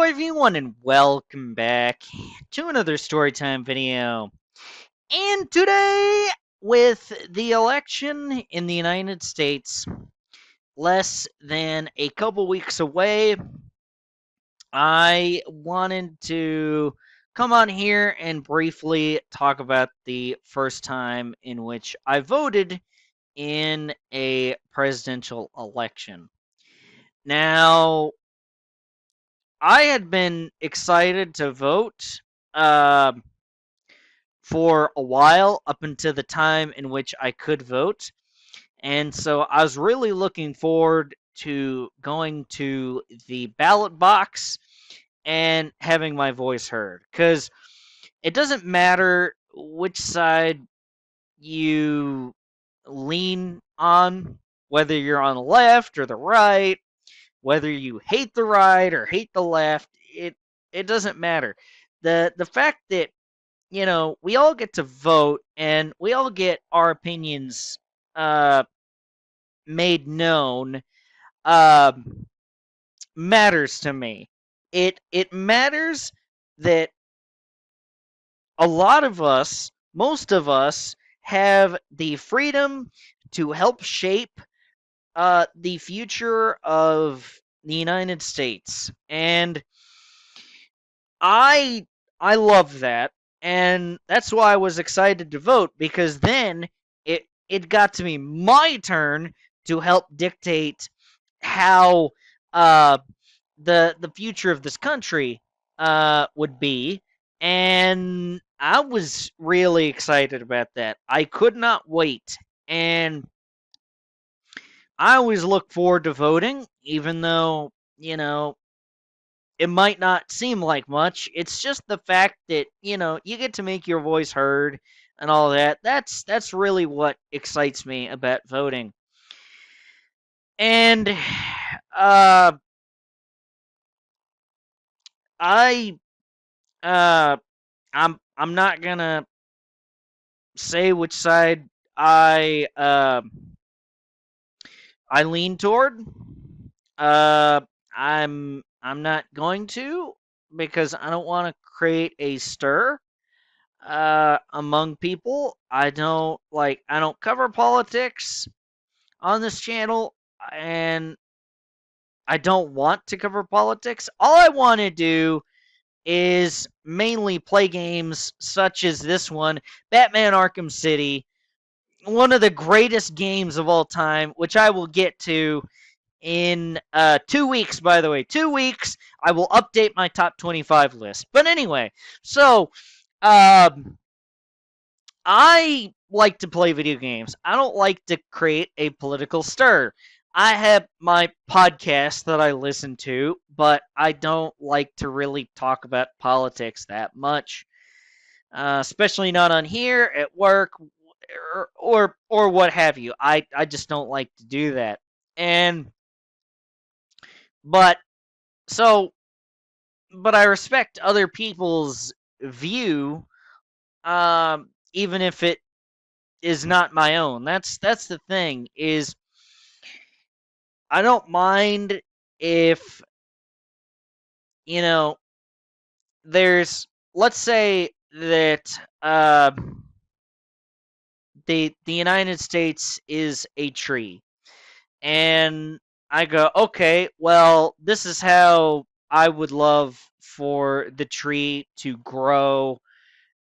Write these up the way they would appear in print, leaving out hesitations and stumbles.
everyone, and welcome back to another Storytime video. And today, with the election in the United States less than a couple weeks away, I wanted to come on here and briefly talk about the first time in which I voted in a presidential election. Now, I had been excited to vote uh, for a while up until the time in which I could vote. And so I was really looking forward to going to the ballot box and having my voice heard. Because it doesn't matter which side you lean on, whether you're on the left or the right, whether you hate the right or hate the left, it doesn't matter. The fact that we all get to vote and we all get our opinions uh, made known um, matters to me. It matters that a lot of us, most of us, have the freedom to help shape the future of the United States, and I I love that, and that's why I was excited to vote because then it got to be my turn to help dictate how uh, the future of this country would be, and I was really excited about that. I could not wait, and I always look forward to voting, even though it might not seem like much. It's just the fact that, you get to make your voice heard and all that. That's really what excites me about voting. And uh I uh I'm not going to say which side I lean toward. Uh I'm not going to because I don't want to create a stir among people. I don't cover politics on this channel, and I don't want to cover politics. All I want to do is mainly play games such as this one, Batman Arkham City, one of the greatest games of all time, which I will get to in 2 weeks, by the way. 2 weeks, I will update my top 25 list. But anyway, so um, I like to play video games. I don't like to create a political stir. I have my podcast that I listen to, but I don't like to really talk about politics that much, especially not on here at work or what have you. I just don't like to do that. And but so but I respect other people's view, even if it is not my own. That's the thing is I don't mind if you know there's let's say that the United States is a tree, and I go, okay, well, this is how I would love for the tree to grow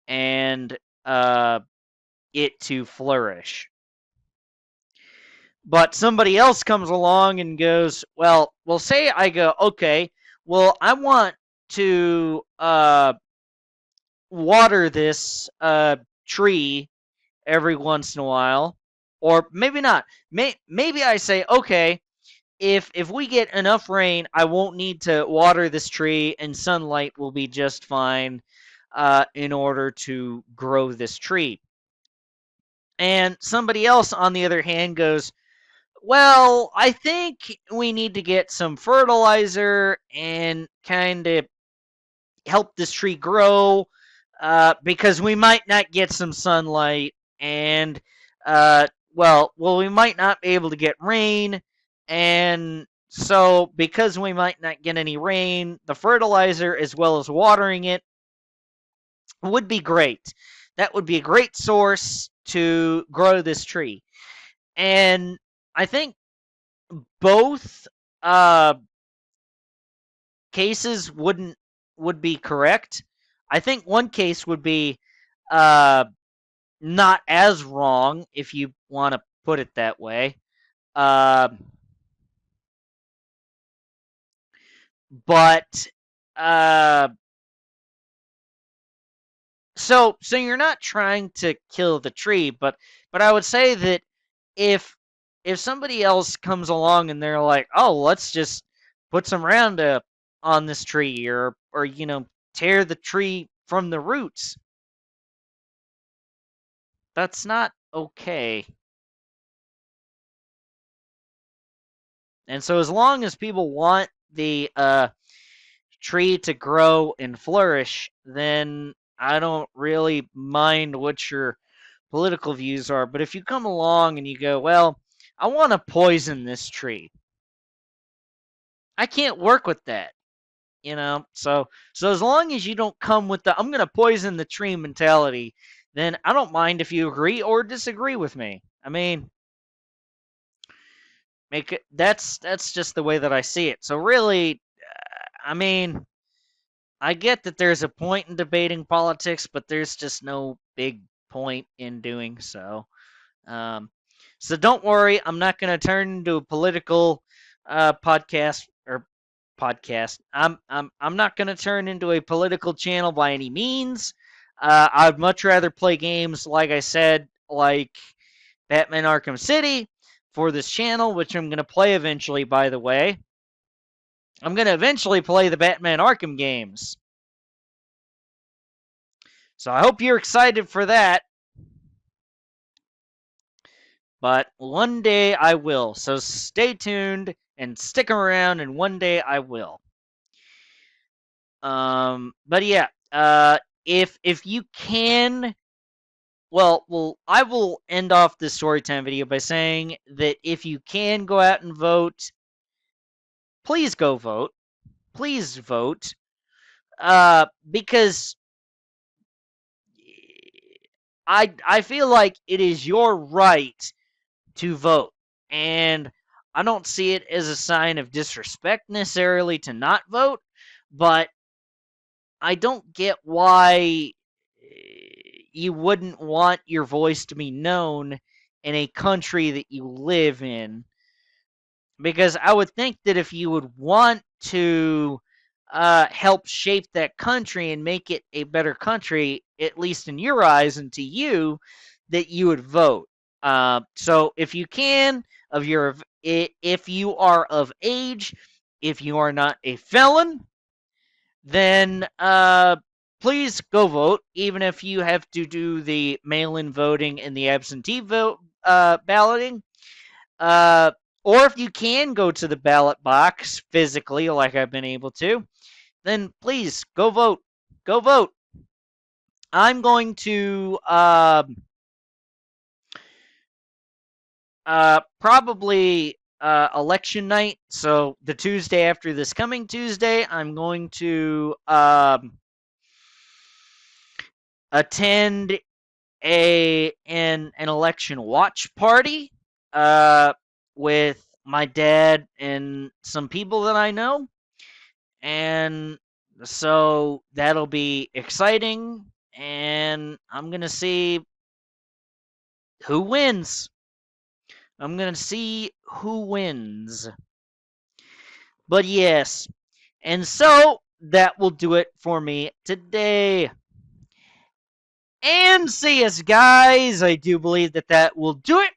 and it to flourish. But somebody else comes along and goes, well, say I go, okay, well, I want to water this tree every once in a while, or maybe not. Maybe I say, okay, if we get enough rain, I won't need to water this tree, and sunlight will be just fine in order to grow this tree. And somebody else, on the other hand, goes, well, I think we need to get some fertilizer and kind of help this tree grow because we might not get some sunlight and we might not be able to get rain, and So, because we might not get any rain, the fertilizer as well as watering it would be great. That would be a great source to grow this tree. And I think both uh, cases would be correct. I think one case would be uh, not as wrong, if you want to put it that way. Uh, but uh, so you're not trying to kill the tree, but I would say that if if somebody else comes along and they're like, oh, let's just put some Roundup on this tree, or tear the tree from the roots, that's not okay. And so as long as people want the tree to grow and flourish, then I don't really mind what your political views are. But if you come along and you go, well, I want to poison this tree, I can't work with that. So as long as you don't come with the I'm going to poison the tree mentality, then I don't mind if you agree or disagree with me. I mean, make it that's just the way that I see it. So really, I mean, I get that there's a point in debating politics, but there's just no big point in doing so. Um, so don't worry, I'm not going to turn into a political podcast or podcast. I'm not going to turn into a political channel by any means. I'd much rather play games, like I said, like Batman Arkham City for this channel, which I'm going to play eventually, by the way. I'm going to eventually play the Batman Arkham games. So I hope you're excited for that. But one day I will. So stay tuned and stick around, and one day I will. But yeah, if you can, well, I will end off this storytime video by saying that if you can go out and vote, please go vote. Please vote. Because I feel like it is your right to vote. And I don't see it as a sign of disrespect necessarily to not vote, but I don't get why you wouldn't want your voice to be known in a country that you live in. Because I would think that if you would want to help shape that country and make it a better country, at least in your eyes and to you, that you would vote. So if you can, if you are of age, if you are not a felon, then please go vote, even if you have to do the mail-in voting and the absentee vote balloting. Or if you can go to the ballot box physically, like I've been able to, then please go vote. Go vote. I'm going to probably election night. So the Tuesday after this coming Tuesday, I'm going to attend an election watch party with my dad and some people that I know. And so that'll be exciting, and I'm going to see who wins. I'm going to see who wins. But yes, and so that will do it for me today. And see us, guys. I do believe that will do it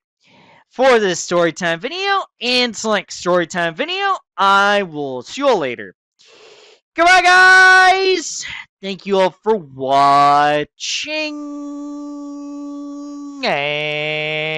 for this storytime video and select storytime video. I will see you all later. Goodbye, guys. Thank you all for watching. And